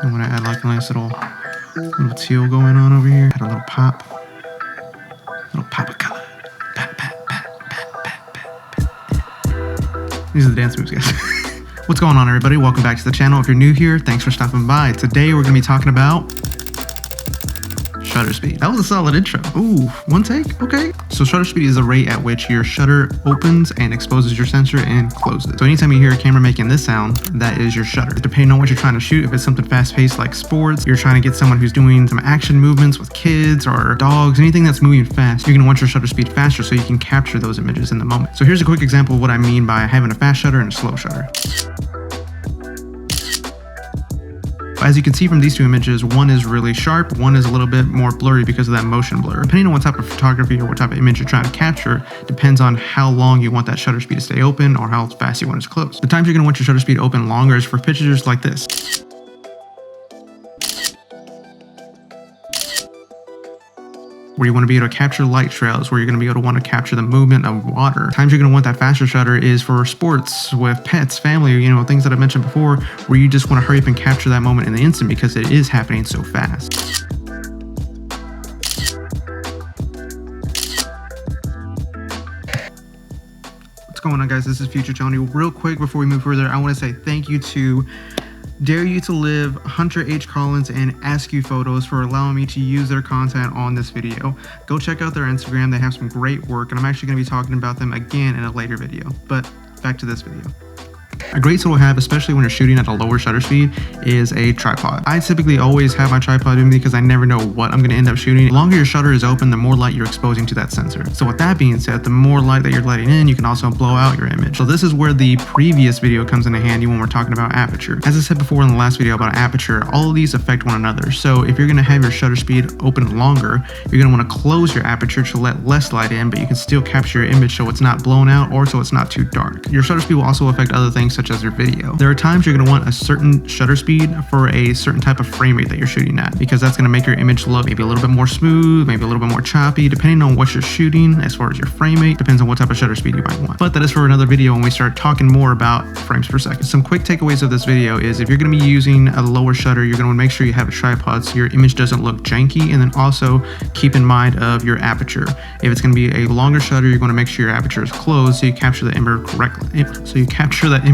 I'm gonna add like a nice little teal going on over here. Add a little pop of color. Pat, pat, pat, pat, pat, pat. These are the dance moves, guys. What's going on, everybody? Welcome back to the channel. If you're new here, thanks for stopping by. Today we're gonna be talking about shutter speed. That was a solid intro. Ooh, one take? Okay. So shutter speed is the rate at which your shutter opens and exposes your sensor and closes. So anytime you hear a camera making this sound, that is your shutter. Depending on what you're trying to shoot, if it's something fast-paced like sports, you're trying to get someone who's doing some action movements with kids or dogs, anything that's moving fast, you're gonna want your shutter speed faster so you can capture those images in the moment. So here's a quick example of what I mean by having a fast shutter and a slow shutter. As you can see from these two images, one is really sharp, one is a little bit more blurry because of that motion blur. Depending on what type of photography or what type of image you're trying to capture, depends on how long you want that shutter speed to stay open or how fast you want it to close. The times you're going to want your shutter speed open longer is for pictures like this, where you want to be able to capture light trails, where you're going to be able to want to capture the movement of water. Times you're going to want that faster shutter is for sports with pets, family, things that I mentioned before, where you just want to hurry up and capture that moment in the instant because it is happening so fast. What's going on, guys? This is Future Tony. Real quick before we move further, I want to say thank you to Dare You to Live, Hunter H. Collins, and Askew Photos for allowing me to use their content on this video. Go check out their Instagram. They have some great work, and I'm actually going to be talking about them again in a later video. But back to this video. A great tool to have, especially when you're shooting at a lower shutter speed, is a tripod. I typically always have my tripod with me because I never know what I'm going to end up shooting. The longer your shutter is open, the more light you're exposing to that sensor. So with that being said, the more light that you're letting in, you can also blow out your image. So this is where the previous video comes into handy when we're talking about aperture. As I said before in the last video about aperture, all of these affect one another. So if you're going to have your shutter speed open longer, you're going to want to close your aperture to let less light in, but you can still capture your image so it's not blown out or so it's not too dark. Your shutter speed will also affect other things such as your video. There are times you're going to want a certain shutter speed for a certain type of frame rate that you're shooting at, because that's going to make your image look maybe a little bit more smooth, maybe a little bit more choppy, depending on what you're shooting. As far as your frame rate, depends on what type of shutter speed you might want. But that is for another video when we start talking more about frames per second. Some quick takeaways of this video is if you're going to be using a lower shutter, you're going to want to make sure you have a tripod so your image doesn't look janky, and then also keep in mind of your aperture. If it's going to be a longer shutter, you're going to make sure your aperture is closed so you capture the image correctly.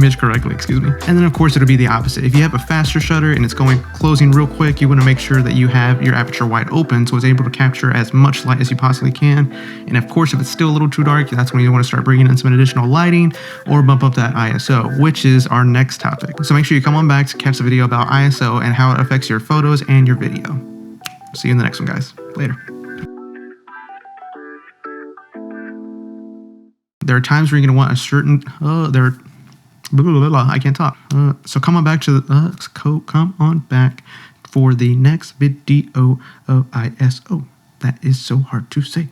Excuse me. And then of course it'll be the opposite. If you have a faster shutter and it's closing real quick, you want to make sure that you have your aperture wide open so it's able to capture as much light as you possibly can. And of course, if it's still a little too dark, that's when you want to start bringing in some additional lighting or bump up that ISO, which is our next topic. So make sure you come on back to catch the video about ISO and how it affects your photos and your video. See you in the next one, guys. Later. There are times where you're going to want a certain, I can't talk. So come on back to come on back for the next video of ISO. That is so hard to say.